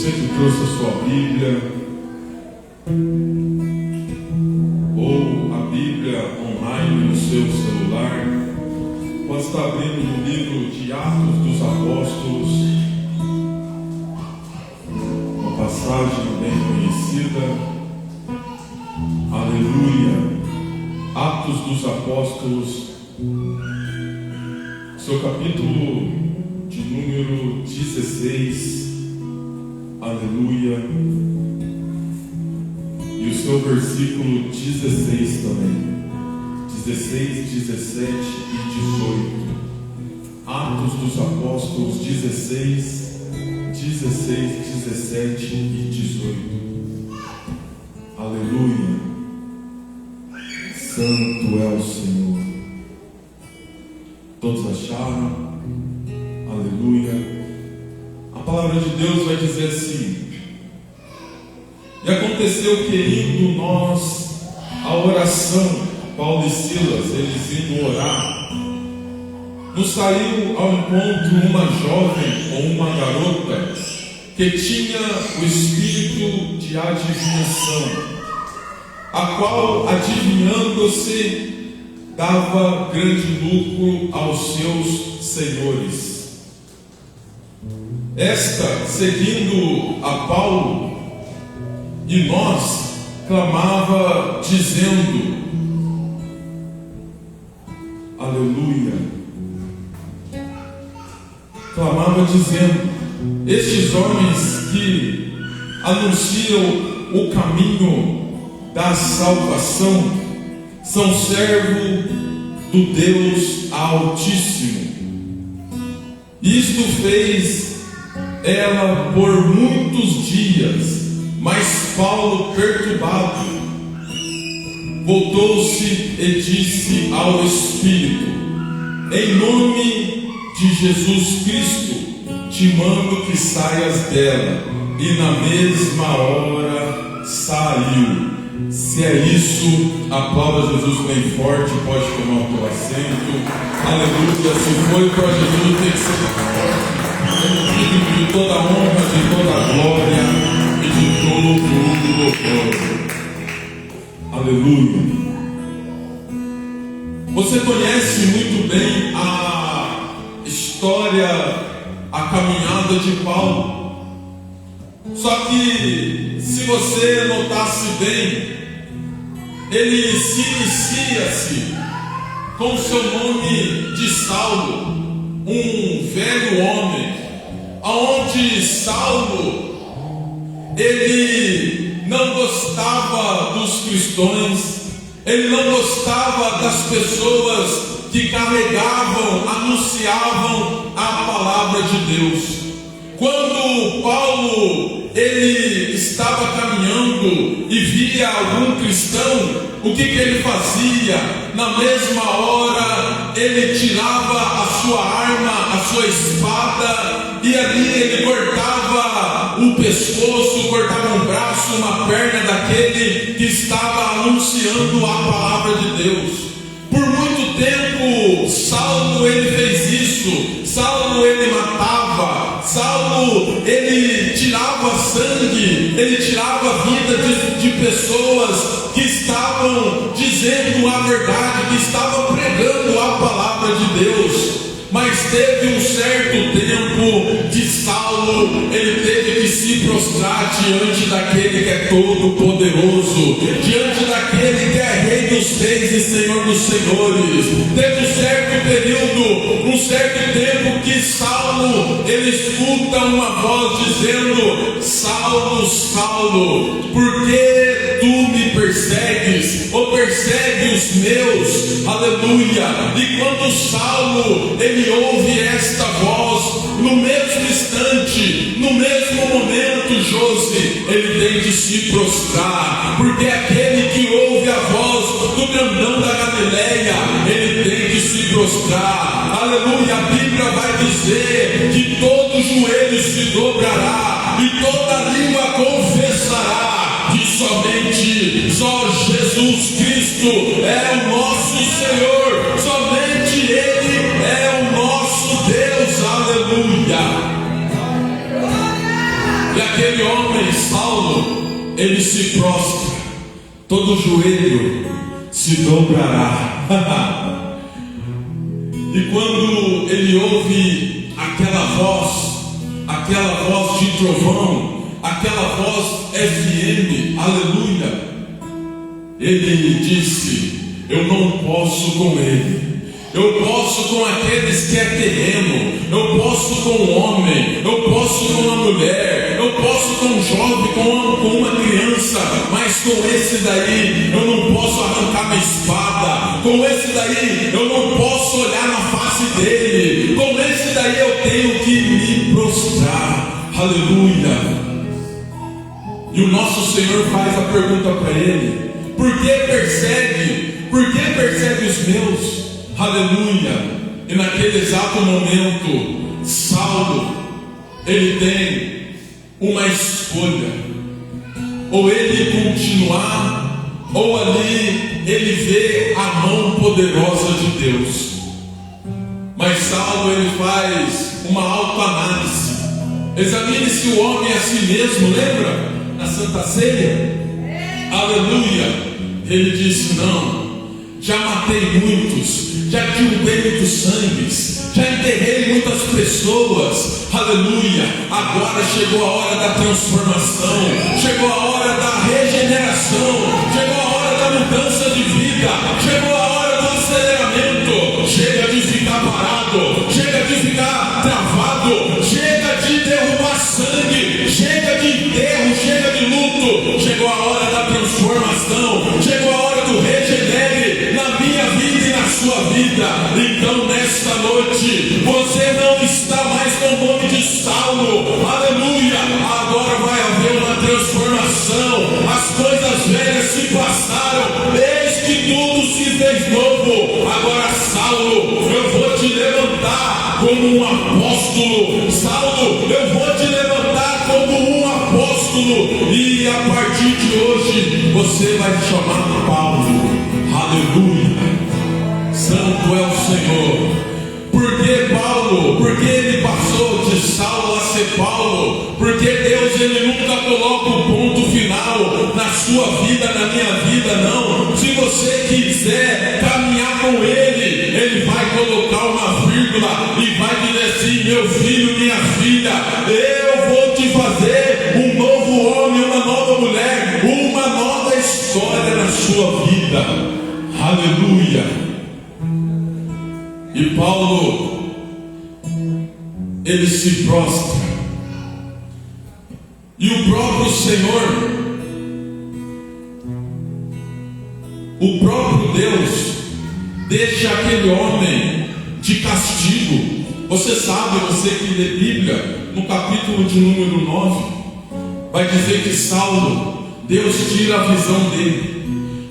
Você que trouxe a sua Bíblia, ou a Bíblia online no seu celular, pode estar abrindo no livro de Atos dos Apóstolos, uma passagem bem conhecida. Aleluia! Atos dos Apóstolos, seu capítulo de número 16. Aleluia. E o seu versículo 16 também. 16, 17 e 18. Atos dos Apóstolos 16, 16, 17 e 18. Aleluia. Santo é o Senhor. Todos acharam? Aleluia. A palavra de Deus vai dizer assim: e aconteceu que indo nós à oração, Paulo e Silas, eles indo orar, nos saiu ao encontro uma jovem ou uma garota que tinha o espírito de adivinhação, a qual, adivinhando-se, dava grande lucro aos seus senhores. Esta, seguindo a Paulo e nós, clamava dizendo: aleluia. Clamava dizendo: estes homens que anunciam o caminho da salvação são servos do Deus Altíssimo. Isto fez ela por muitos dias, mas Paulo, perturbado, voltou-se e disse ao Espírito: em nome de Jesus Cristo, te mando que saias dela. E na mesma hora saiu. Se é isso, aplauda Jesus bem forte. Pode tomar o teu assento. Aleluia. Se foi para Jesus, tem que ser forte. De toda a honra, de toda a glória e de todo o louvor. Aleluia. Você conhece muito bem a história, a caminhada de Paulo. Só que, se você notasse bem, ele se inicia-se com seu nome de Saulo, um velho homem, aonde Saulo, ele não gostava dos cristãos, ele não gostava das pessoas que carregavam, anunciavam a palavra de Deus. Quando Paulo, ele estava caminhando e via algum cristão, o que ele fazia? Na mesma hora, ele tirava a sua arma, a sua espada, e ali ele cortava o pescoço, cortava um braço, uma perna daquele que estava anunciando a palavra de Deus. Por muito tempo, Saulo, ele fez isso. Saulo, ele matava. Saulo, ele tirava sangue, ele tirava a vida de pessoas que estavam dizendo a verdade, que estavam pregando a palavra de Deus. Mas teve um certo tempo que Saulo, ele teve que se prostrar diante daquele que é todo poderoso, diante daquele que é Rei dos Reis e Senhor dos Senhores. Teve um certo período, um certo tempo que Saulo, ele escuta uma voz dizendo: Saulo, Saulo, por que tu me persegues, ou persegue os meus? Aleluia. E quando Saulo, ele ouve esta voz, no mesmo instante, no mesmo momento, Josi, ele tem de se prostrar, porque aquele que ouve a voz do grandão da Galileia, ele tem de se prostrar. Aleluia. A Bíblia vai dizer que todo joelho se dobrará e toda língua confessará que somente só Jesus Cristo é o nosso Senhor, somente Ele é o nosso Deus. Aleluia. E aquele aquele homem, Saulo, ele se prostra, todo joelho se dobrará. E quando ele ouve aquela voz de trovão, aquela voz FM, aleluia, ele disse: eu não posso com ele. Eu posso com aqueles que é terreno, eu posso com o homem, eu posso com a mulher, eu posso com um jovem, com uma criança, mas com esse daí eu não posso arrancar minha espada, com esse daí eu não posso olhar na face dele, com esse daí eu tenho que me prostrar, aleluia. E o nosso Senhor faz a pergunta para ele: por que persegue? Por que persegue os meus? Aleluia. E naquele exato momento, Saulo, ele tem uma escolha: ou ele continuar, ou ali ele vê a mão poderosa de Deus. Mas Saulo, ele faz uma autoanálise. Examine-se o homem a si mesmo, lembra? Na Santa Ceia, aleluia. Ele disse: não, já matei muitos, já derrubei muitos sangues, já enterrei muitas pessoas, aleluia. Agora chegou a hora da transformação, chegou a hora da regeneração, chegou a hora da mudança de vida, chegou a hora do aceleramento. Chega de ficar parado, chega de ficar travado, chega de derrubar sangue, chega de enterro, chega de luto. Chegou a hora da transformação, chegou a hora do regenere na minha vida e na sua vida. Então nesta noite você não está mais com o nome de Saulo, aleluia. Agora vai haver uma transformação, as coisas velhas se passaram, eis que tudo se fez novo. Agora, Saulo, eu vou te levantar como um apóstolo. Saulo, eu vou te levantar como um apóstolo, e a partir de hoje você vai te chamar Paulo, aleluia. Santo é o Senhor. Por que Paulo? Porque ele passou de Saulo a ser Paulo. Porque Deus, ele nunca coloca o ponto final na sua vida, na minha vida, não. Se você quiser caminhar com ele, ele vai colocar uma vírgula e vai dizer assim: meu filho, minha filha, eu vou te fazer um novo homem, uma nova mulher, uma nova história na sua vida, aleluia. E Paulo, ele se prostra, e o próprio Senhor, o próprio Deus, deixa aquele homem de castigo. Você sabe, você que lê Bíblia, no capítulo de número 9, vai dizer que Saulo, Deus tira a visão dele.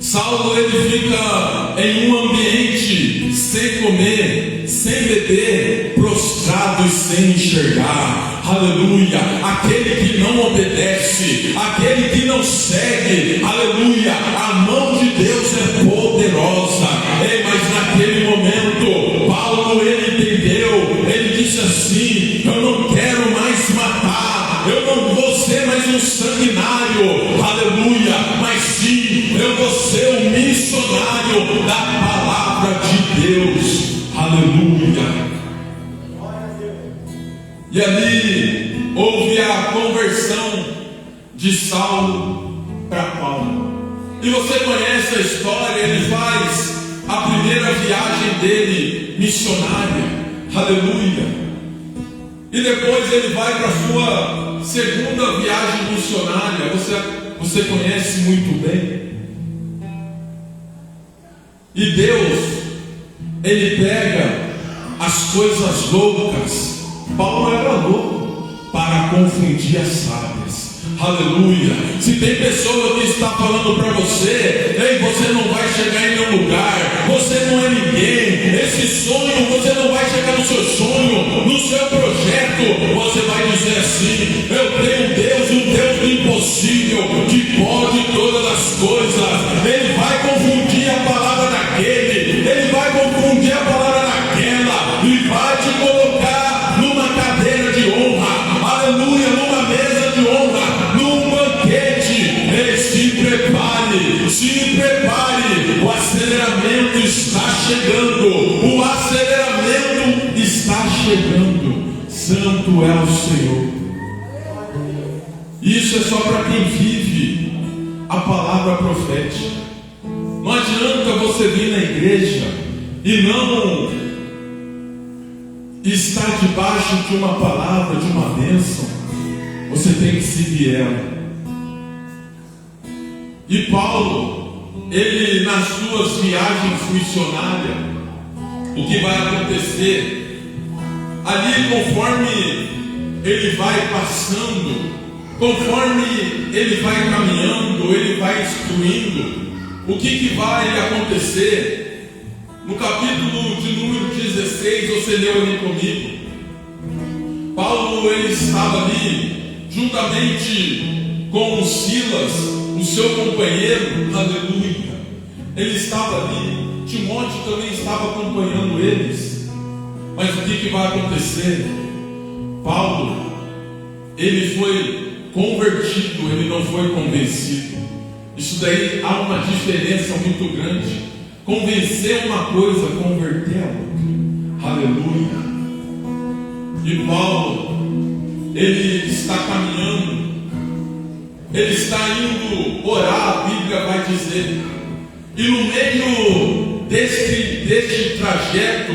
Saulo, ele fica em um ambiente sem comer, sem beber, prostrado e sem enxergar, aleluia. Aquele que não obedece, aquele que não segue, aleluia. A mão de Deus é poderosa. Mas naquele momento, Paulo, ele entendeu, ele disse assim: eu não quero mais matar, eu não vou ser mais um sanguinário, aleluia, mas sim, eu vou ser um missionário da palavra de Deus, aleluia. E ali houve a conversão de Saulo para Paulo. E você conhece a história, ele faz a primeira viagem dele missionária, aleluia. E depois ele vai para a sua segunda viagem missionária, você conhece muito bem. E Deus, ele pega as coisas loucas. Paulo era louco para confundir as sábias, aleluia. Se tem pessoa que está falando para você: ei, você não vai chegar em nenhum lugar, você não é ninguém, esse sonho, você não vai chegar no seu sonho, no seu projeto, você vai dizer assim: eu tenho um Deus do impossível, que pode todas as coisas. Ele vai confundir a palavra daquele, ele vai confundir a palavra daquela, e vai te colocar numa cadeira de honra, aleluia, numa mesa de honra. Santo é o Senhor. Isso é só para quem vive a palavra profética. Não adianta você vir na igreja e não estar debaixo de uma palavra, de uma bênção. Você tem que seguir ela. E Paulo, ele nas suas viagens missionárias, o que vai acontecer ali, conforme ele vai passando, conforme ele vai caminhando, ele vai instruindo, o que vai acontecer? No capítulo de número 16, você leu ali comigo. Paulo, ele estava ali juntamente com Silas, o seu companheiro, aleluia. Ele estava ali, Timóteo também estava acompanhando eles. Mas o que vai acontecer? Paulo, ele foi convertido, ele não foi convencido. Isso daí há uma diferença muito grande. Convencer uma coisa, converter a outra. Aleluia. E Paulo, ele está caminhando, ele está indo orar, a Bíblia vai dizer. E no meio deste trajeto,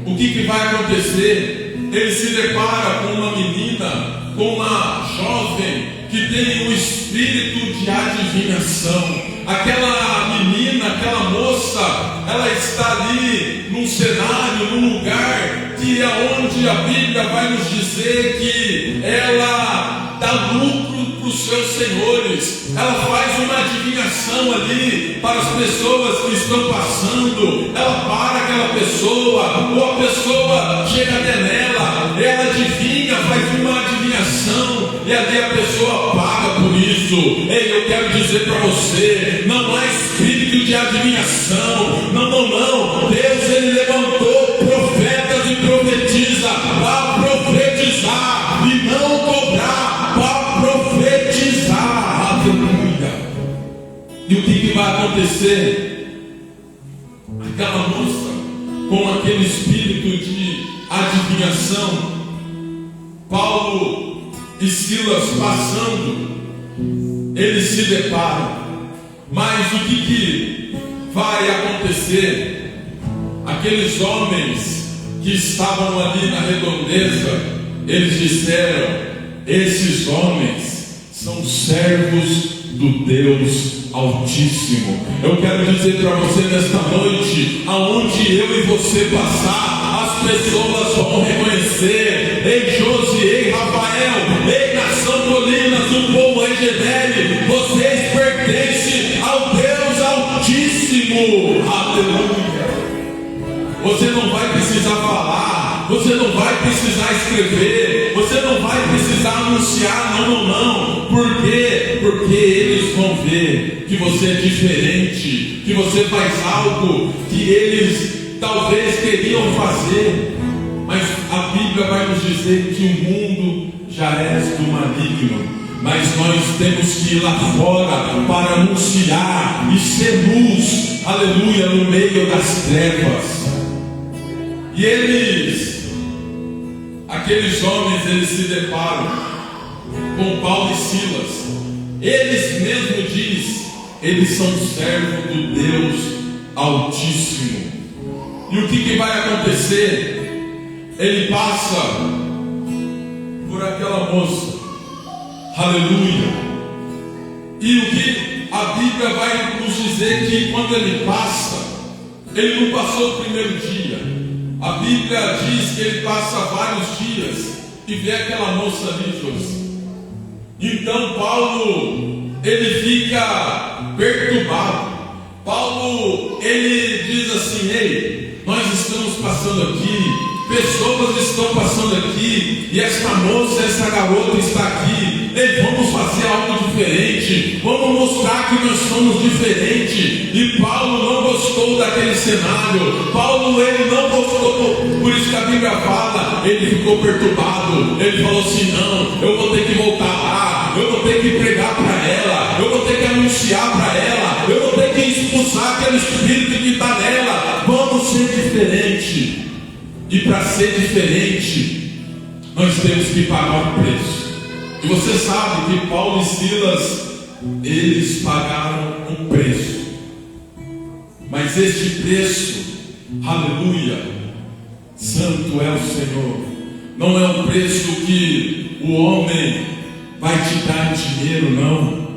o que vai acontecer? Ele se depara com uma menina, com uma jovem que tem um espírito de adivinhação. Aquela menina, aquela moça, ela está ali num cenário, num lugar que é onde a Bíblia vai nos dizer que ela dá lucro para os seus senhores. Ela faz uma adivinhação ali para as pessoas que estão passando. Ela para aquela pessoa, ou a pessoa chega até nela, ela adivinha, faz uma adivinhação, e ali a pessoa paga por isso. Ei, eu quero dizer para você, não há espírito de adivinhação. Não. Deus, ele levantou profetas e profetiza para profetizar e não cobrar, para profetizar. Aleluia. E o que vai acontecer? Aquela moça com aquele espírito de adivinhação, Paulo e Silas passando, eles se deparam. Mas o que vai acontecer? Aqueles homens que estavam ali na redondeza, eles disseram: esses homens são servos do Deus Altíssimo. Eu quero dizer para você nesta noite, aonde eu e você passar, as pessoas vão reconhecer: ei Josi, ei Rafael, ei Nação Colinas, o povo Angedele, vocês pertencem ao Deus Altíssimo. Aleluia. Você não vai precisar falar, você não vai precisar escrever, você não vai precisar anunciar, não. Por quê? Porque eles vão ver que você é diferente, que você faz algo que eles talvez queriam fazer. Mas a Bíblia vai nos dizer que o mundo já é do maligno. Mas nós temos que ir lá fora para anunciar e ser luz, aleluia, no meio das trevas. E aqueles homens, eles se deparam com Paulo e Silas. Eles mesmos dizem, eles são servos do Deus Altíssimo. E o que vai acontecer? Ele passa por aquela moça, aleluia. E o que a Bíblia vai nos dizer que quando ele passa, ele não passou o primeiro dia. A Bíblia diz que ele passa vários dias e vê aquela moça ali, Josi. Então Paulo, ele fica perturbado. Paulo, ele diz assim: ei, nós estamos passando aqui, pessoas estão passando aqui, e esta moça, essa garota está aqui. Ei, vamos fazer algo diferente, vamos mostrar que nós somos diferentes. E Paulo não gostou daquele cenário. Paulo, ele não gostou, por isso que a Bíblia fala, ele ficou perturbado. Ele falou assim: não, eu vou ter que voltar lá, eu vou ter que pregar para ela, eu vou ter que anunciar para ela, eu vou ter que expulsar aquele espírito que está nela. Vamos ser diferente. E para ser diferente, nós temos que pagar um preço. E você sabe que Paulo e Silas, eles pagaram um preço. Mas este preço, aleluia, santo é o Senhor, não é um preço que o homem vai te dar dinheiro, não.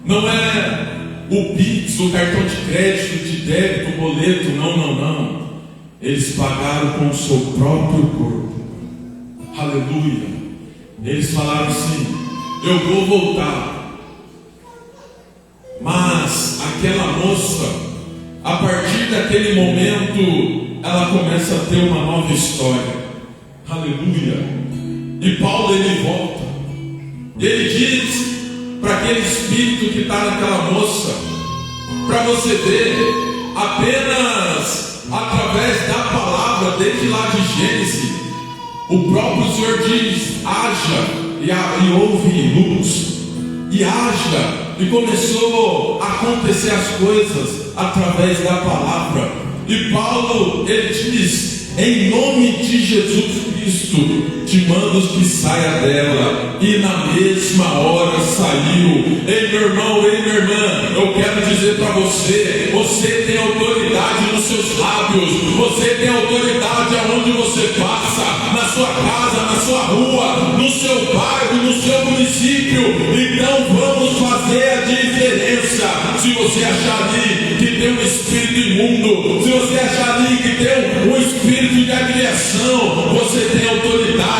Não é o Pix, o cartão de crédito, de débito, o boleto, não. Eles pagaram com o seu próprio corpo. Aleluia. Eles falaram assim: eu vou voltar. Mas aquela moça, a partir daquele momento, ela começa a ter uma nova história. Aleluia. E Paulo, ele volta. Ele diz para aquele espírito que está naquela moça, para você ver, apenas através da palavra, desde lá de Gênesis, o próprio Senhor diz: haja, e houve luz, e haja, e começou a acontecer as coisas através da palavra. E Paulo, ele diz: em nome de Jesus Cristo, te mando que saia dela. E na mesma hora saiu. Ei meu irmão, ei minha irmã, eu quero dizer para você: você tem autoridade nos seus lábios, você tem autoridade aonde você passa, na sua casa, na sua rua, no seu bairro, no seu município. Então vamos fazer a diferença. Se você achar ali que tem um espírito imundo, se você achar ali que tem um espírito de agressão, você tem autoridade.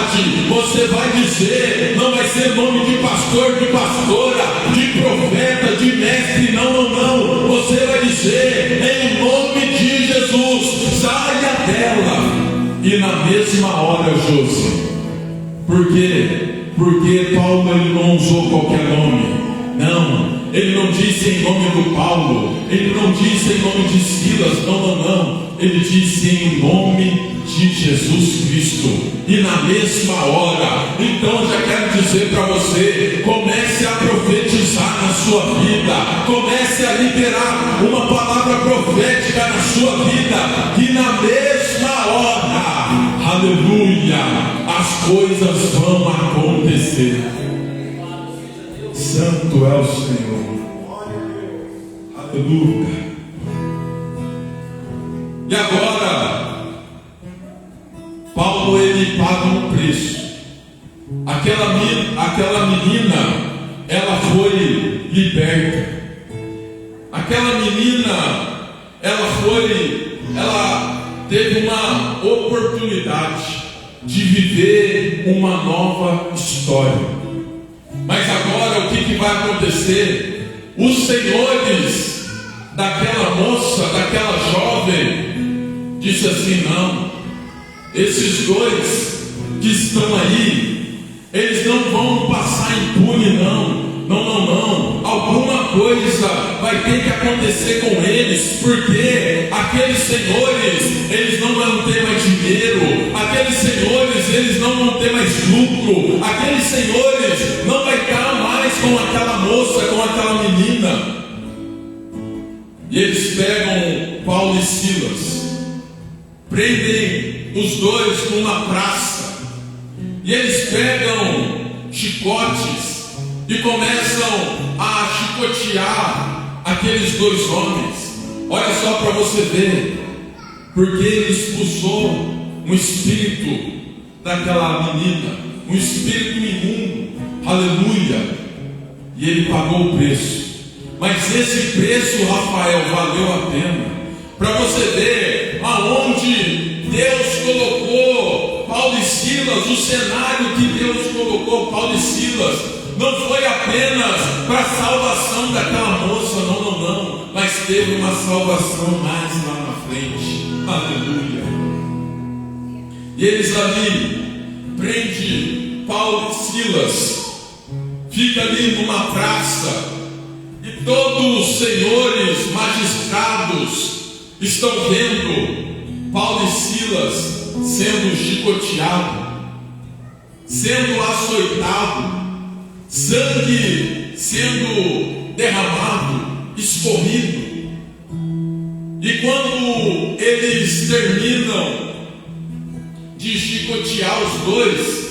Você vai dizer, não vai ser nome de pastor, de pastora, de profeta, de mestre, não. Você vai dizer, em nome de Jesus, saia dela. E na mesma hora, José, por quê? Porque Paulo, ele não usou qualquer nome. Não, ele não disse em nome do Paulo, ele não disse em nome de Silas, não. Ele disse em nome de Jesus Cristo. E na mesma hora, então eu já quero dizer para você: comece a profetizar na sua vida, comece a liberar uma palavra profética na sua vida, e na mesma hora, aleluia, as coisas vão acontecer. Santo é o Senhor. Aleluia. E agora, Paulo, ele paga um preço. Aquela menina, ela foi liberta. Aquela menina, ela teve uma oportunidade de viver uma nova história. Mas agora o que vai acontecer? Os senhores daquela moça, daquela jovem, disse assim: não, esses dois que estão aí, eles não vão passar impune, não. Alguma coisa vai ter que acontecer com eles, porque aqueles senhores, eles não vão ter mais dinheiro, aqueles senhores, eles não vão ter mais lucro, aqueles senhores não vai estar mais com aquela moça, com aquela menina. E eles pegam Paulo e Silas, prendem os dois numa praça, e eles pegam chicotes e começam a chicotear aqueles dois homens. Olha só para você ver, porque ele expulsou um espírito daquela menina, um espírito imundo, aleluia, e ele pagou o preço. Mas esse preço, Rafael, valeu a pena. Para você ver aonde Deus colocou Paulo e Silas, o cenário que Deus colocou Paulo e Silas, não foi apenas para a salvação daquela moça, não, mas teve uma salvação mais lá na frente, aleluia. E eles ali prendem Paulo e Silas, fica ali numa praça, e todos os senhores magistrados estão vendo Paulo e Silas sendo chicoteados, sendo açoitados, sangue sendo derramado, escorrido. E quando eles terminam de chicotear os dois,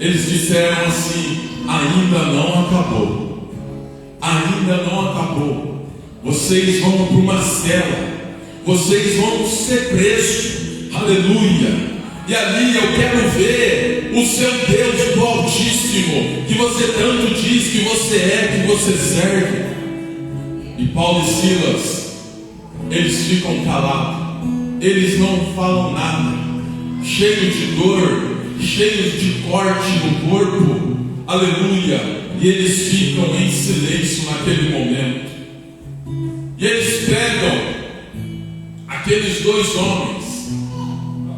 Eles disseram assim: ainda não acabou, ainda não acabou. Vocês vão para uma cela, vocês vão ser presos, aleluia. E ali eu quero ver o seu Deus do Altíssimo, que você tanto diz que você é, que você serve. E Paulo e Silas, eles ficam calados, eles não falam nada, cheios de dor, cheios de corte no corpo, aleluia. E eles ficam em silêncio naquele momento. E eles pegam aqueles dois homens,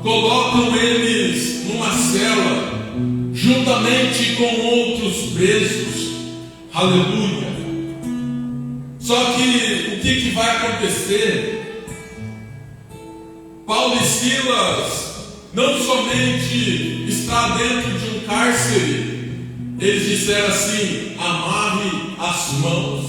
colocam eles numa cela, juntamente com outros presos, aleluia. Só que o que vai acontecer? Paulo e Silas não somente está dentro de um cárcere, eles disseram assim: amarre as mãos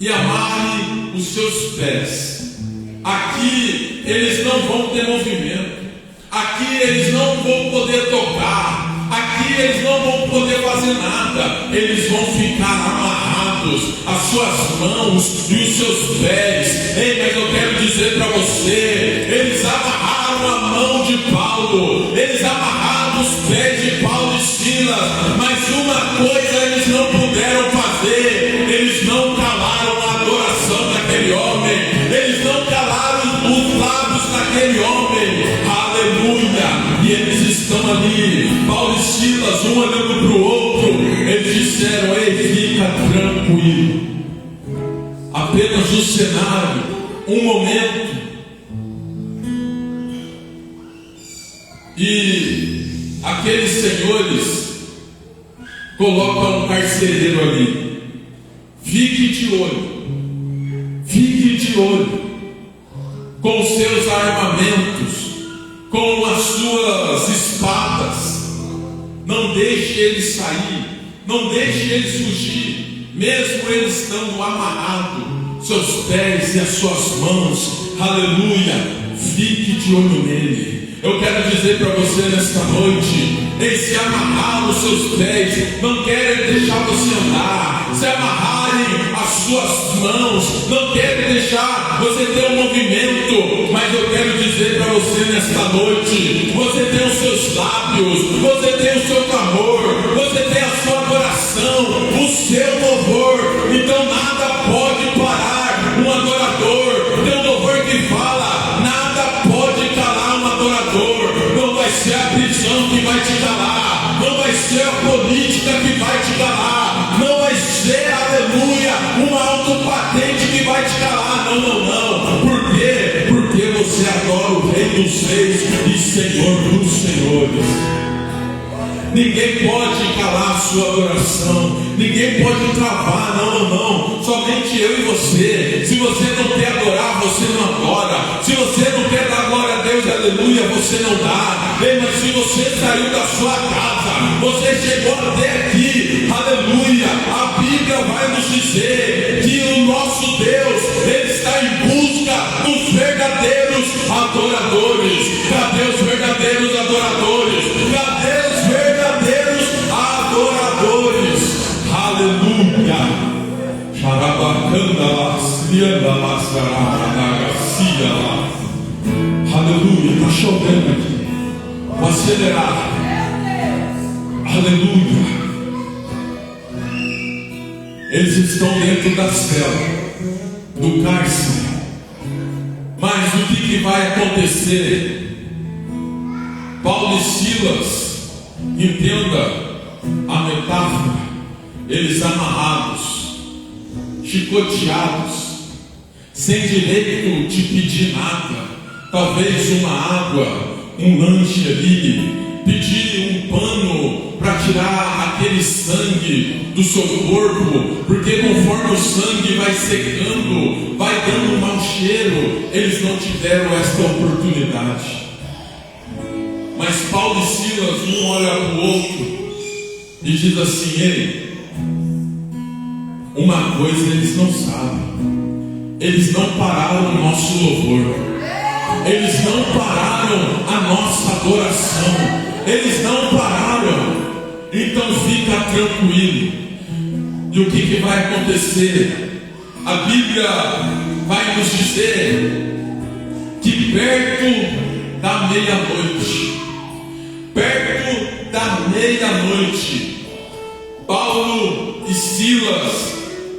e amarre os seus pés. Aqui eles não vão ter movimento, aqui eles não vão poder tocar, aqui eles não vão poder fazer nada, eles vão ficar amarrados, as suas mãos e os seus pés. Ei, mas eu quero dizer para você, eles amarraram a mão de Paulo, eles amarraram os pés de Paulo e Silas, mas uma coisa eles não puderam fazer: eles não calaram a adoração daquele homem, eles não calaram os lábios daquele homem, aleluia. E eles estão ali, Paulo e Silas, um olhando para o outro, eles disseram: ei, fica tranquilo, apenas o cenário, um momento. E aqueles senhores colocam um carcereiro ali. Fique de olho com os seus armamentos, com as suas espadas. Não deixe eles sair, não deixe eles fugir, mesmo eles estando amarrados, seus pés e as suas mãos, aleluia. Fique de olho nele. Eu quero dizer para você nesta noite: eles se amarraram os seus pés, não querem deixar você andar, se amarrarem as suas mãos, não querem deixar você ter um movimento. Mas eu quero dizer para você nesta noite: você tem os seus lábios, você tem o seu clamor, você tem a sua adoração, o seu louvor. Então nada pode parar um adorador. Tem um louvor que fala: nada pode calar um adorador. Não vai ser a prisão que vai te calar, não vai ser a política que vai te calar, não vai ser, aleluia, uma autopatente que vai te calar. Não. Por quê? Porque você adora o Rei dos Reis e Senhor dos Senhores. Ninguém pode calar a sua adoração, ninguém pode travar, não. Somente eu e você. Se você não quer adorar, você não adora. Se você não quer dar glória a Deus, aleluia, você não dá. Ei, mas se você saiu da sua casa, você chegou até aqui, aleluia, a Bíblia vai nos dizer que o nosso Deus, Ele está em busca dos verdadeiros adoradores. Cadê os verdadeiros adoradores? Cadê os verdadeiros adoradores? Aleluia. Aleluia. Está chovendo aqui. Vou acelerar. Aleluia. Eles estão dentro da cela, do cárcere. Mas o que vai acontecer? Paulo e Silas, entenda a metáfora, eles amarrados, chicoteados, sem direito de pedir nada, talvez uma água, um lanche ali, pedir um pano para tirar aquele sangue do seu corpo, porque conforme o sangue vai secando, vai dando um mau cheiro. Eles não tiveram esta oportunidade. Mas Paulo e Silas, um olha para o outro e diz assim: ei, uma coisa eles não sabem, eles não pararam o nosso louvor, eles não pararam a nossa adoração, eles não pararam. Então fica tranquilo. E o que vai acontecer? A Bíblia vai nos dizer que perto da meia-noite, Paulo e Silas,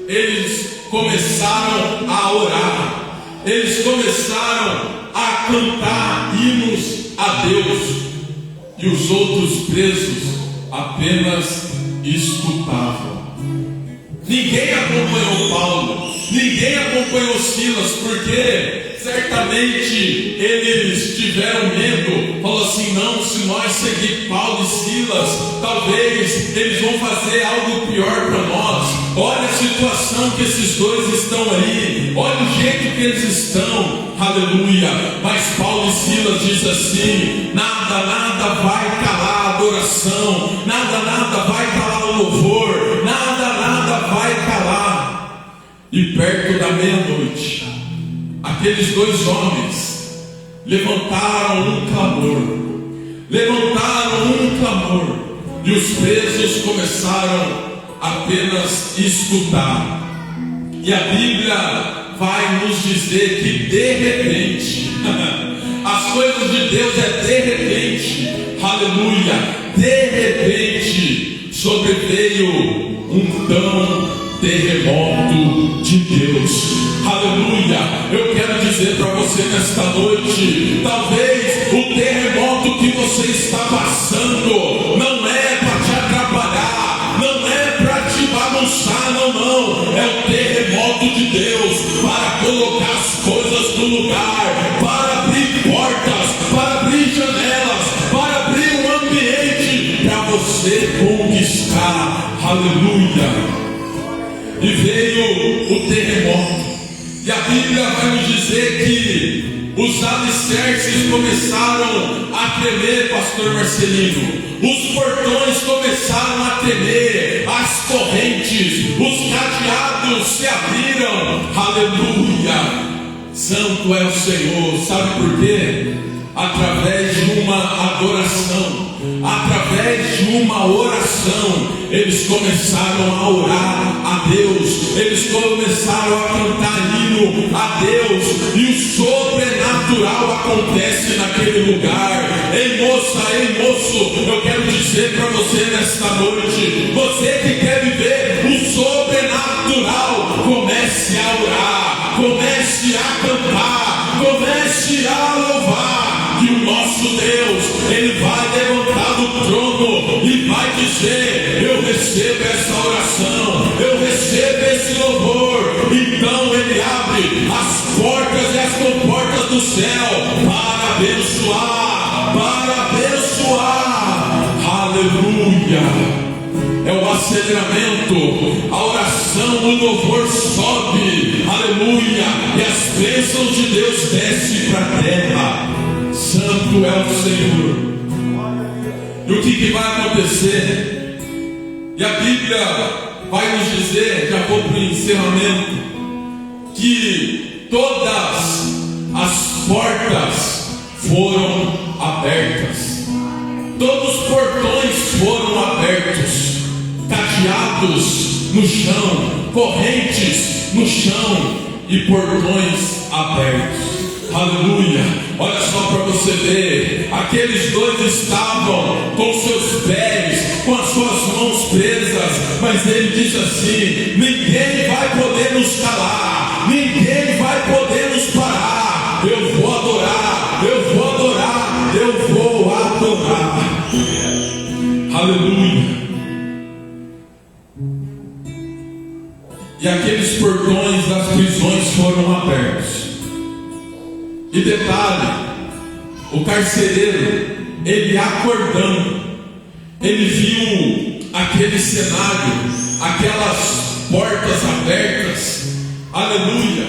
eles começaram a orar, eles começaram a cantar hinos a Deus, e os outros presos apenas escutavam. Ninguém acompanhou Paulo, ninguém acompanhou Silas, porque certamente eles tiveram medo. Falou assim: não, se nós seguir Paulo e Silas, talvez eles vão fazer algo pior para nós. Olha a situação que esses dois estão aí, olha o jeito que eles estão, aleluia. Mas Paulo e Silas diz assim: nada vai calar a adoração, nada vai calar o louvor, nada vai calar. E perto da meia-noite, aqueles dois homens levantaram um clamor, e os presos começaram apenas a escutar. E a Bíblia vai nos dizer que de repente, as coisas de Deus de repente, aleluia, de repente sobreveio um tão terremoto de Deus, aleluia. Eu quero dizer para você nesta noite, talvez o terremoto que você está passando não é para te atrapalhar, não é para te bagunçar, não, é o terremoto de Deus para colocar as coisas no lugar, para abrir portas, para abrir janelas, para abrir um ambiente para você conquistar, aleluia. E veio o terremoto, e a Bíblia vai nos dizer que os alicerces começaram a tremer, pastor Marcelino, os portões começaram a tremer, as correntes, os cadeados se abriram, aleluia. Santo é o Senhor. Sabe por quê? Através de uma adoração, através de uma oração, eles começaram a orar a Deus, eles começaram a cantar hino a Deus, e o sobrenatural acontece naquele lugar. Ei moça, ei moço, eu quero dizer para você nesta noite, você que quer viver o sobrenatural, comece a orar, comece a cantar, comece a louvar. E o nosso Deus, Ele vai levantar do trono e vai dizer: eu recebo essa oração, eu recebo esse louvor. Então Ele abre as portas e as comportas do céu para abençoar, aleluia. É o aceleramento, a oração, o louvor sobe, aleluia, e as bênçãos de Deus descem para a terra. Santo é o Senhor. E o que vai acontecer? E a Bíblia vai nos dizer, já vou para o encerramento, que todas as portas foram abertas, todos os portões foram abertos, cadeados no chão, correntes no chão e portões abertos. Aleluia. Olha só para você ver, aqueles dois estavam com seus pés, com as suas mãos presas, mas ele diz assim: ninguém vai poder nos calar, ninguém vai poder nos parar. Eu vou adorar, eu vou adorar, eu vou adorar. Aleluia. E aqueles portões das prisões foram abertos. E detalhe, o carcereiro, ele acordando, ele viu aquele cenário, aquelas portas abertas, aleluia,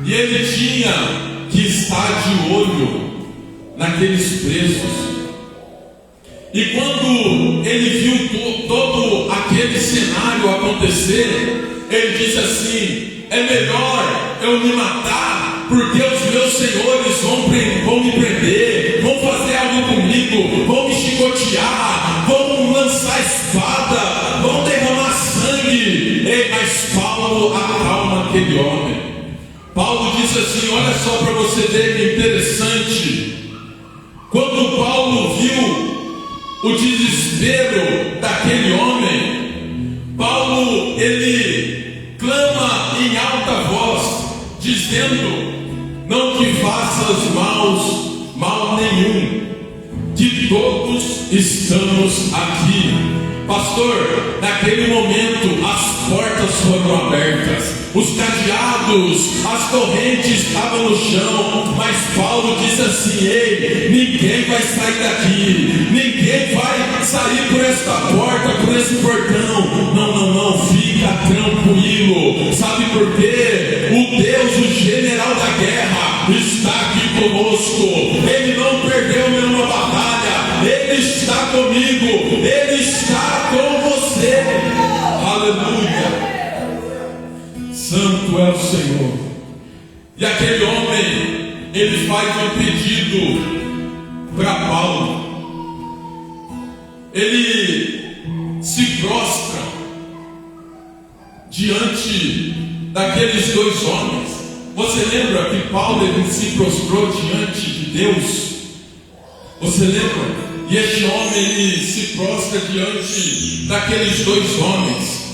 e ele tinha que estar de olho naqueles presos. E quando ele viu todo aquele cenário acontecer, ele disse assim: é melhor eu me matar, porque os meus senhores vão me prender, vão fazer algo comigo, vão me chicotear, vão lançar espada, vão derramar sangue. Ei, mas Paulo acalma aquele homem. Paulo diz assim, olha só para você ver que interessante. Quando Paulo viu o desespero daquele homem, Paulo, ele clama em alta voz, dizendo, não te faças mal nenhum, que todos estamos aqui. Pastor, naquele momento as portas foram abertas, os cadeados, as correntes estavam no chão, mas Paulo disse assim, ei, ninguém vai sair daqui, ninguém vai sair por esta porta, por esse portão. Não, fica tranquilo. Sabe por quê? O Deus, o general da guerra, está aqui conosco. Ele não perdeu nenhuma batalha, Ele está comigo, Ele está com você. Aleluia. Santo é o Senhor. E aquele homem, ele faz um pedido para Paulo. Ele se prostra diante daqueles dois homens. Você lembra que Paulo, ele se prostrou diante de Deus? Você lembra? E este homem, ele se prostra diante daqueles dois homens,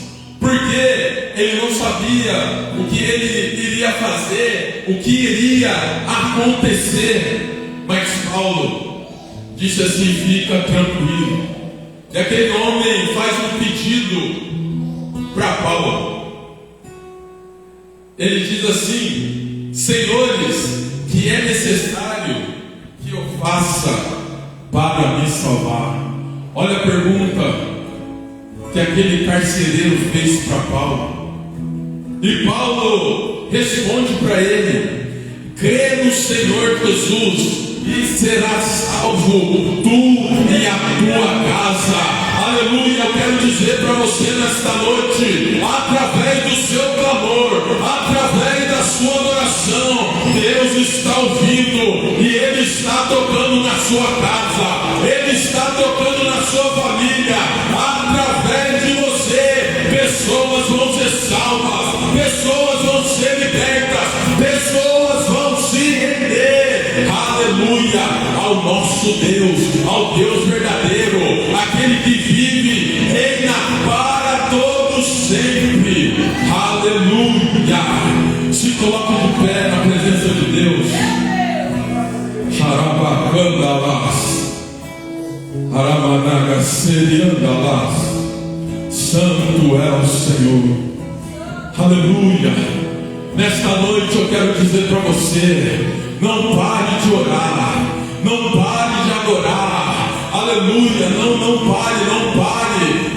porque ele não sabia o que ele iria fazer, o que iria acontecer. Mas Paulo disse assim, fica tranquilo. E aquele homem faz um pedido para Paulo. Ele diz assim, senhores, que é necessário que eu faça para me salvar? Olha a pergunta que aquele carcereiro fez para Paulo. E Paulo responde para ele, crê no Senhor Jesus e serás salvo, tu e a tua casa. Aleluia. Eu quero dizer para você nesta noite, através do seu clamor, através da sua adoração, Deus está ouvindo e Ele está tocando na sua casa, Ele está tocando na sua família. Através de você, pessoas vão ser salvas, pessoas vão ser libertas, pessoas vão se render. Aleluia. Ao nosso Deus, ao Deus verdadeiro, aquele que vive, reina para todos sempre. Aleluia. Se coloque de pé na presença de Deus. Xarabacandalas, Aramanaga seriandalas. Santo é o Senhor. Aleluia. Nesta noite eu quero dizer para você, não pare de orar, não pare de adorar. Aleluia. Não pare.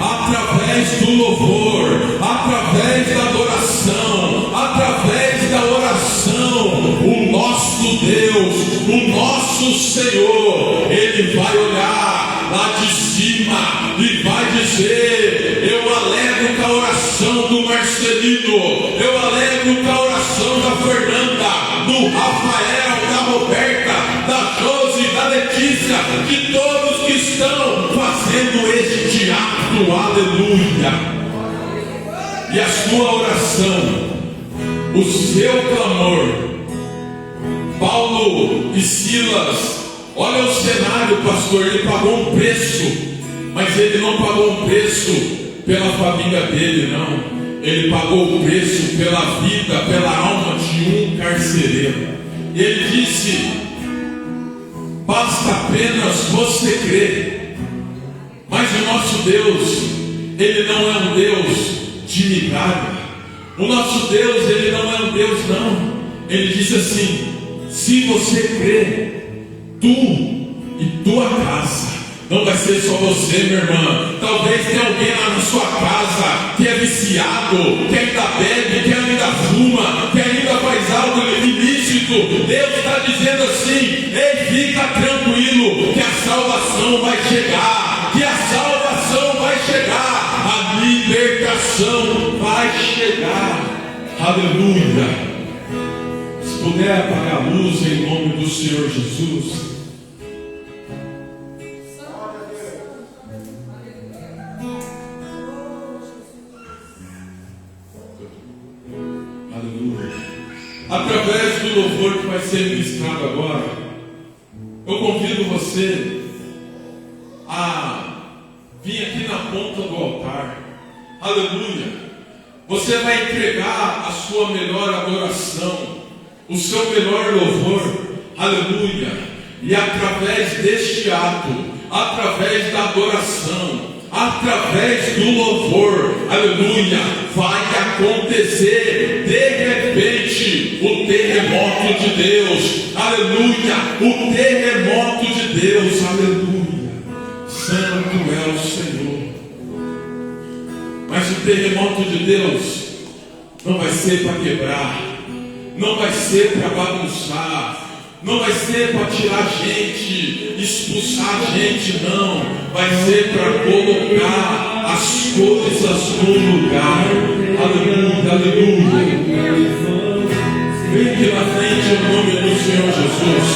Através do louvor, através da adoração, através da oração, o nosso Deus, o nosso Senhor, Ele vai olhar lá de cima e vai dizer, eu alegro com a oração do Marcelino, eu alegro com a oração da Fernanda, do Rafael, da Roberta, da Josi, da Letícia, de todos que estão fazendo este ato. Aleluia. E a sua oração, o seu clamor. Paulo e Silas, olha o cenário, pastor, ele pagou um preço, mas ele não pagou um preço pela família dele, não. Ele pagou o preço pela vida, pela alma de um carcereiro. Ele disse, basta apenas você crer. Mas o nosso Deus, Ele não é um Deus de migalha. O nosso Deus, Ele não é um Deus, não. Ele disse assim, se você crer, tu e tua casa. Não vai ser só você, minha irmã. Talvez tenha alguém lá na sua casa que é viciado, que ainda bebe, que ainda fuma, que ainda faz algo ilícito. Deus está dizendo assim, ei, fica tranquilo, que a salvação vai chegar, que a salvação vai chegar, a libertação vai chegar. Aleluia. Se puder apagar a luz em nome do Senhor Jesus. através do louvor que vai ser ministrado agora, eu convido você a vir aqui na ponta do altar. Aleluia. Você vai entregar a sua melhor adoração, o seu melhor louvor. Aleluia. E através deste ato, através da adoração, através do louvor, aleluia, vai acontecer de repente o terremoto de Deus. Aleluia. O terremoto de Deus. Aleluia. Santo é o Senhor. Mas o terremoto de Deus não vai ser para quebrar, não vai ser para bagunçar, não vai ser para tirar gente, expulsar gente, não. Vai ser para colocar as coisas no lugar. Aleluia, aleluia. Vem aqui na frente em nome do Senhor Jesus.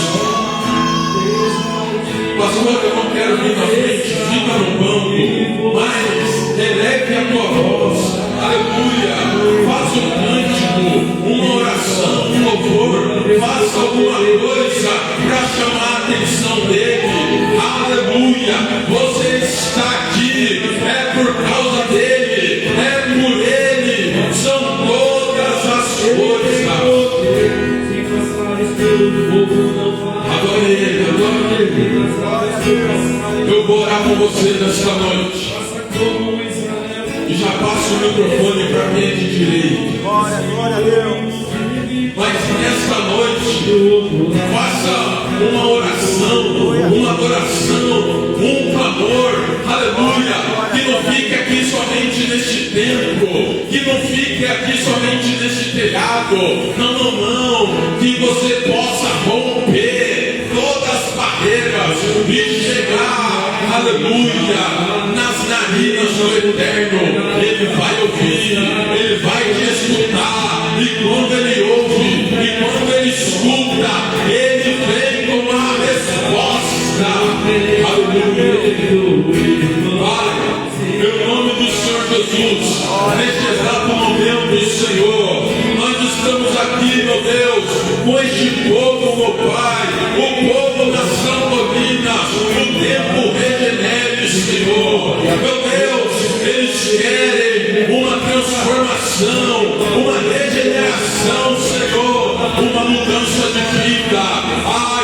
Pastor, eu não quero vir na frente, fica no banco, mas eleve a tua voz. Aleluia. Faça um cântico, uma oração, um louvor. Faça alguma coisa para chamar a atenção dele. Aleluia. Você está aqui, é por causa dele, é por ele. São todas as coisas. Adore ele, adore ele. Eu vou orar com você nesta noite. E já passo o microfone para quem é de direito. Glória a Deus. Mas nesta noite, faça uma oração, uma adoração, um clamor, aleluia, que não fique aqui somente neste templo, que não fique aqui somente neste telhado, não, que você possa romper todas as barreiras e chegar, aleluia, nas narinas do Eterno. Ele vai ouvir, ele vai te escutar, e quando ele ouve, e quando ele escuta, ele vem com uma resposta. Aleluia. Pai, em nome do Senhor Jesus, neste exato momento, Senhor, nós estamos aqui, meu Deus, com este povo, meu Pai, o povo da Santorina, o tempo regenere, Senhor. Meu Deus, eles querem uma transformação, uma regeneração, Senhor, uma mudança de vida.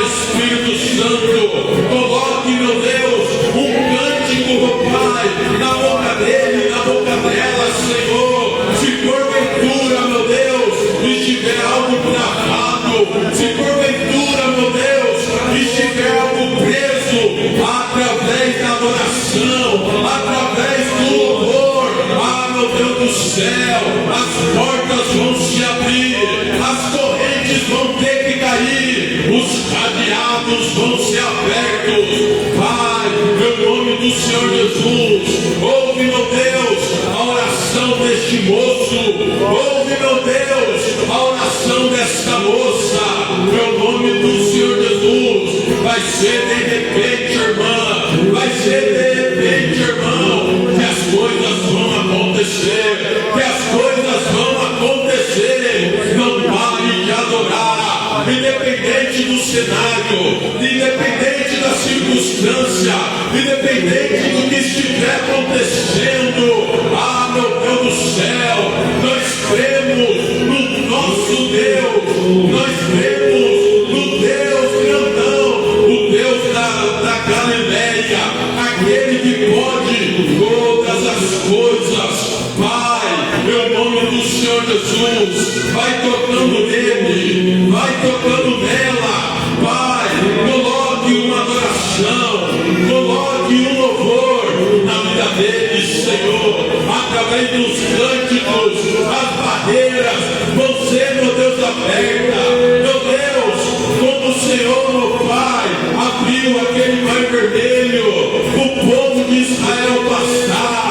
Espírito Santo, coloque, meu Deus, um cântico, meu Pai, na boca dele, na boca dela, Senhor. Se porventura, meu Deus, estiver algo travado, se porventura, meu Deus, estiver algo preso, através da adoração, através do louvor, meu Deus do céu, as portas vão se abrir, as correntes vão ter que cair, os cadeados vão ser abertos. Pai, em nome do Senhor Jesus, ouve, meu Deus, a oração deste moço, ouve, meu Deus, a oração desta moça, em nome do Senhor Jesus. Vai ser de repente, irmã, vai ser de repente, irmão, que as coisas vão acontecer, que as coisas vão acontecer. Não pare de adorar, independente do cenário, independente da circunstância, independente do que estiver acontecendo. Meu Deus do céu, nós cremos no nosso Deus, nós cremos no Deus grandão, o Deus da Galileia, aquele que pode todas as coisas. Pai, em nome do Senhor Jesus, vai tocando nele, vai tocando nela. Pai, coloque uma adoração, coloque um louvor na vida dele, Senhor, através dos cânticos, as barreiras vão ser, meu Deus, abertas. Meu Deus, como o Senhor, meu Pai, abriu aquele mar vermelho, o povo de Israel passar.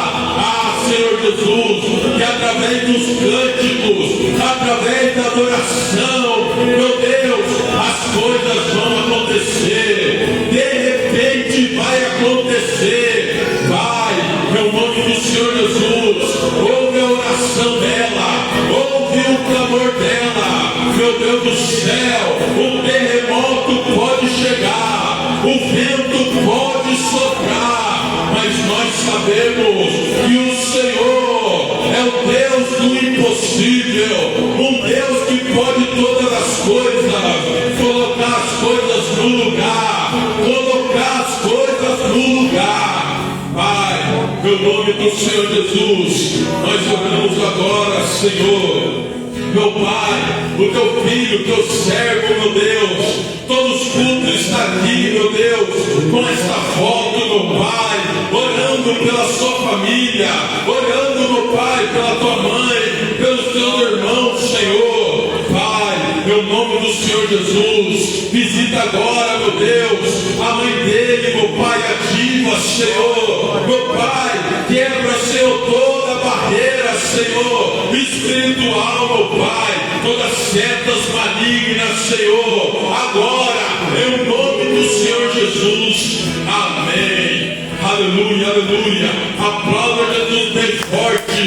Senhor Jesus, que através dos cânticos, através da adoração, meu Deus, as coisas vão acontecer, de repente vai acontecer. Pai, em nome do Senhor Jesus, ouve a oração dela, ouve o clamor dela, meu Deus impossível, um Deus que pode todas as coisas, colocar as coisas no lugar, colocar as coisas no lugar. Pai, no nome do Senhor Jesus, nós oramos agora, Senhor. Meu Pai, o teu filho, o teu servo, meu Deus, todos os cultos está aqui, meu Deus, com esta foto, meu Pai, orando pela sua família, orando, meu Pai, pela tua mãe, pelos teus irmãos, Senhor. Pai, meu nome do Senhor Jesus, visita agora, meu Deus, a mãe dele, meu Pai, ativa, Senhor, meu Pai, quebra, Senhor, toda a barreira, Senhor, espiritual, meu Pai, todas setas malignas, Senhor, agora, em nome do Senhor Jesus, amém, aleluia, aleluia, aplauda Jesus bem forte,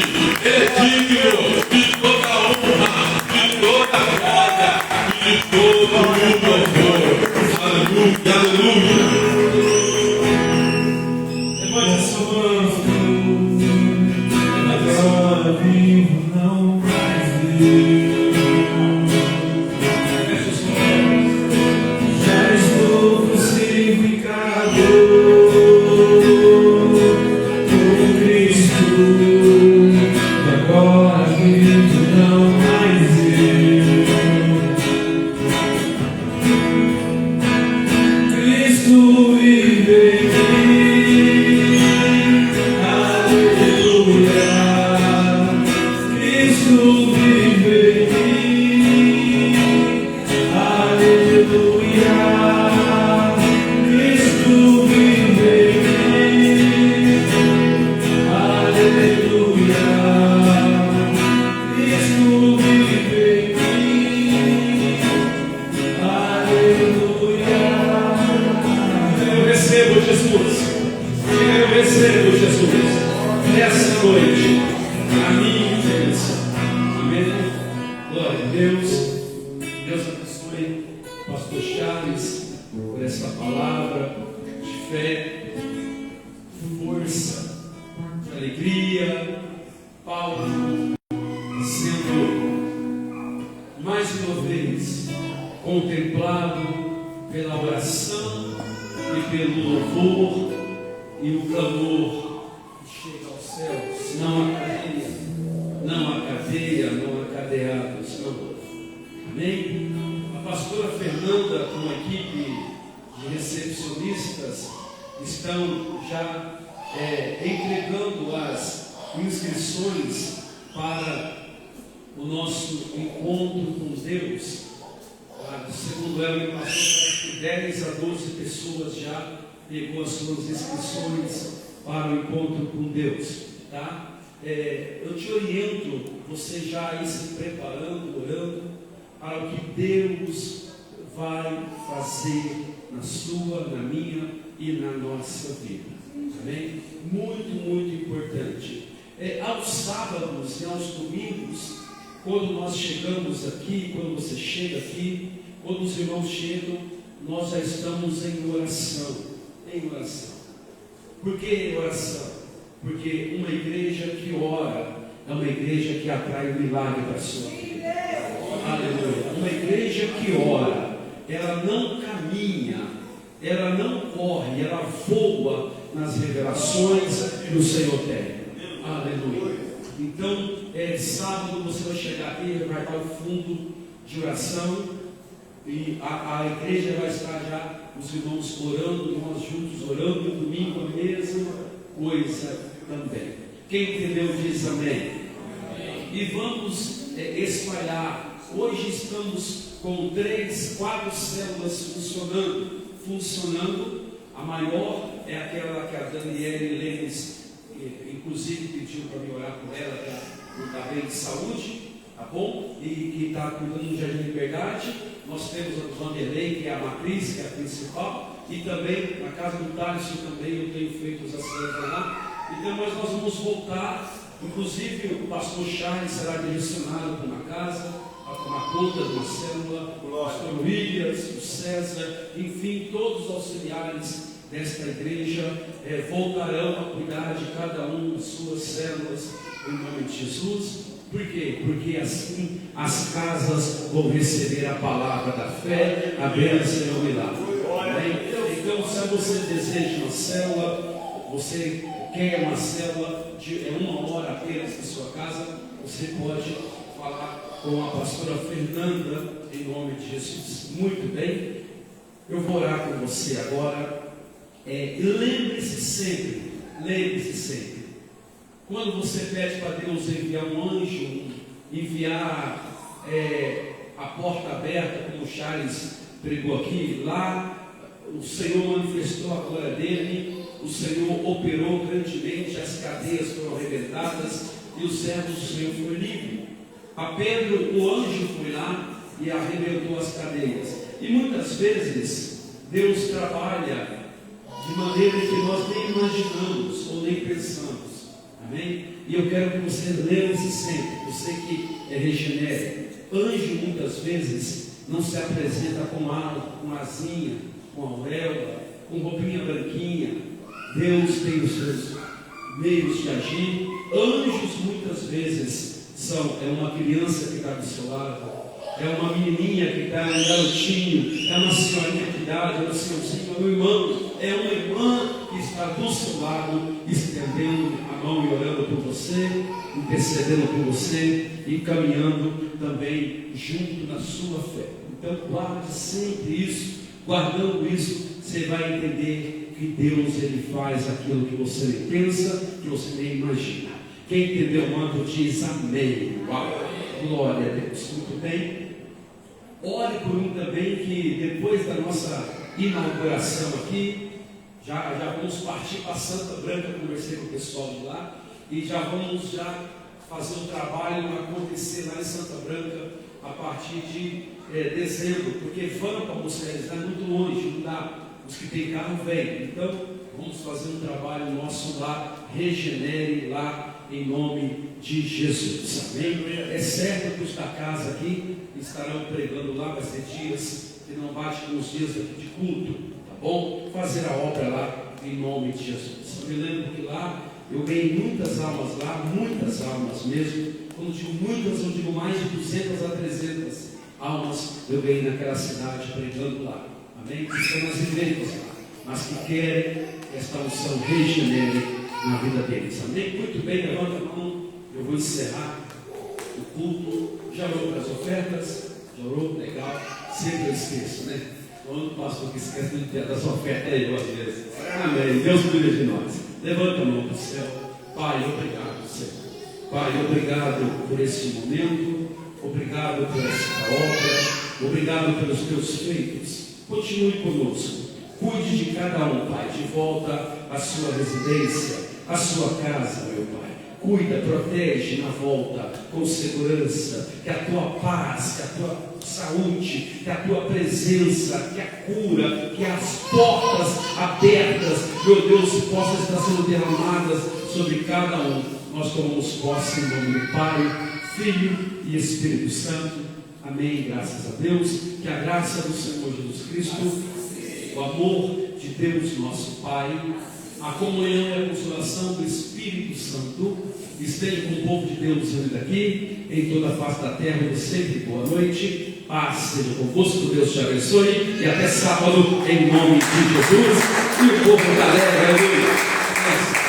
ele é digno de toda a honra, de toda a glória e de todo o louvor, aleluia, aleluia. Levante a sua mão, agora vivo, não mais eu. Já estou crucificado por Cristo, e agora vivo, não mais eu. Cristo vive em mim. Aleluia. Cristo vive em mim. Aleluia. Cristo vive em mim. Aleluia. Cristo vive em mim. Aleluia. Eu recebo Jesus. Eu recebo Jesus. Nessa noite, a minha bênção. Amém? Glória a Deus. Deus abençoe o pastor Charles por essa palavra de fé, força, alegria. Paulo sendo mais uma vez contemplado pela oração e pelo louvor e o clamor que chega aos céus. Não há cadeia, não há cadeia, não há cadeados, não. Amém? A pastora Fernanda, com a equipe de recepcionistas, estão já entregando as inscrições para o nosso encontro com Deus. Segundo ela, me passou de 10 a 12 pessoas já pegou as suas inscrições para o encontro com Deus, tá? Eu te oriento, você já ir se preparando, orando para o que Deus vai fazer na sua, na minha e na nossa vida, amém? Muito, muito importante. Aos sábados e aos domingos, quando nós chegamos aqui, quando você chega aqui, quando os irmãos chegam, nós já estamos em oração. Em oração. Por que oração? Porque uma igreja que ora é uma igreja que atrai o milagre para a sua vida. Aleluia. Uma igreja que ora, ela não caminha, ela não corre, ela voa nas revelações que o Senhor tem. Aleluia. Então, sábado você vai chegar aqui e vai dar o fundo de oração. E a igreja vai estar já, os irmãos orando, nós juntos orando, e domingo a mesma coisa também. Quem entendeu diz amém. E vamos espalhar. Hoje estamos com 3, 4 células funcionando. A maior é aquela que a Daniele Lemes, inclusive, pediu para me orar por ela, que está bem de saúde, tá bom? E que está cuidando do Jardim Liberdade. Nós temos a Vanderlei, que é a matriz, que é a principal, e também na casa do Thaleson também eu tenho feito os acessos lá. Então nós vamos voltar, inclusive o pastor Charles será direcionado para uma casa, para tomar conta de uma célula, o pastor Williams, o César, enfim, todos os auxiliares desta igreja voltarão a cuidar de cada um das suas células, em nome de Jesus. Por quê? Porque assim as casas vão receber a palavra da fé, a bênção e o milagre. Então, se você deseja uma célula, você quer uma célula de 1 hora apenas na sua casa, você pode falar com a pastora Fernanda, em nome de Jesus. Muito bem, eu vou orar com você agora. Lembre-se sempre, quando você pede para Deus enviar um anjo, enviar a porta aberta, como o Charles pregou aqui, lá o Senhor manifestou a glória dele, o Senhor operou grandemente, as cadeias foram arrebentadas e o servo do Senhor foi livre. A Pedro, o anjo foi lá e arrebentou as cadeias. E muitas vezes Deus trabalha de maneira que nós nem imaginamos ou nem pensamos. Amém? E eu quero que você lembre-se sempre, você que regenere, anjo muitas vezes não se apresenta com asinha, com auréola, com roupinha branquinha. Deus tem os seus meios de agir. Anjos muitas vezes é uma criança que está do seu lado, é uma menininha que está, um garotinho, é uma senhorinha de idade, é um senhorzinho, é um irmão, é uma irmã que está do seu lado, estendendo a mão e orando por você, intercedendo por você e caminhando também junto na sua fé. Então guarde sempre isso. Guardando isso, você vai entender que Deus ele faz aquilo que você nem pensa, que você nem imagina. Quem entendeu o manto diz amém. Uau. Glória a Deus. Muito bem. Ore por mim também, que depois da nossa inauguração aqui, já vamos partir para Santa Branca. Conversei com o pessoal de lá e já vamos fazer o trabalho acontecer lá em Santa Branca a partir de dezembro, porque vamos para Buceres, está muito longe, não dá. Os que têm carro vêm. Então vamos fazer um trabalho nosso lá, regenere lá em nome de Jesus. Amém? É certo que os da casa aqui estarão pregando lá, vai ser dias que não bate com os dias aqui de culto, tá bom? Fazer a obra lá em nome de Jesus. Eu me lembro que lá eu ganhei muitas almas lá, muitas almas mesmo. Quando digo muitas, eu digo mais de 200 a 300 almas eu ganhei naquela cidade pregando lá. Amém? Que estão nas igrejas lá, mas que querem esta unção regenere na vida deles. Amém? Muito bem, levanta a mão. Eu vou encerrar o culto. Já orou para as ofertas? Já orou? Legal. Sempre eu esqueço, né? O ano pastor que esquece do dia das ofertas aí, às vezes. Amém. Deus cuida de nós. Levanta a mão para o céu. Pai, obrigado, Senhor. Pai, obrigado por esse momento. Obrigado por esta obra. Obrigado pelos teus feitos. Continue conosco. Cuide de cada um, Pai, de volta à sua residência, à sua casa, meu Pai. Cuida, protege na volta, com segurança, que a tua paz, que a tua saúde, que a tua presença, que a cura, que as portas abertas, meu Deus, possam estar sendo derramadas sobre cada um. Nós tomamos posse em nome do Pai, Filho e Espírito Santo. Amém, graças a Deus. Que a graça do Senhor Jesus Cristo, o amor de Deus nosso Pai, a comunhão e a consolação do Espírito Santo esteja com o povo de Deus vindo aqui, em toda a face da terra, sempre boa noite, paz seja convosco, Deus te abençoe, e até sábado, em nome de Jesus, e o povo da aleluia.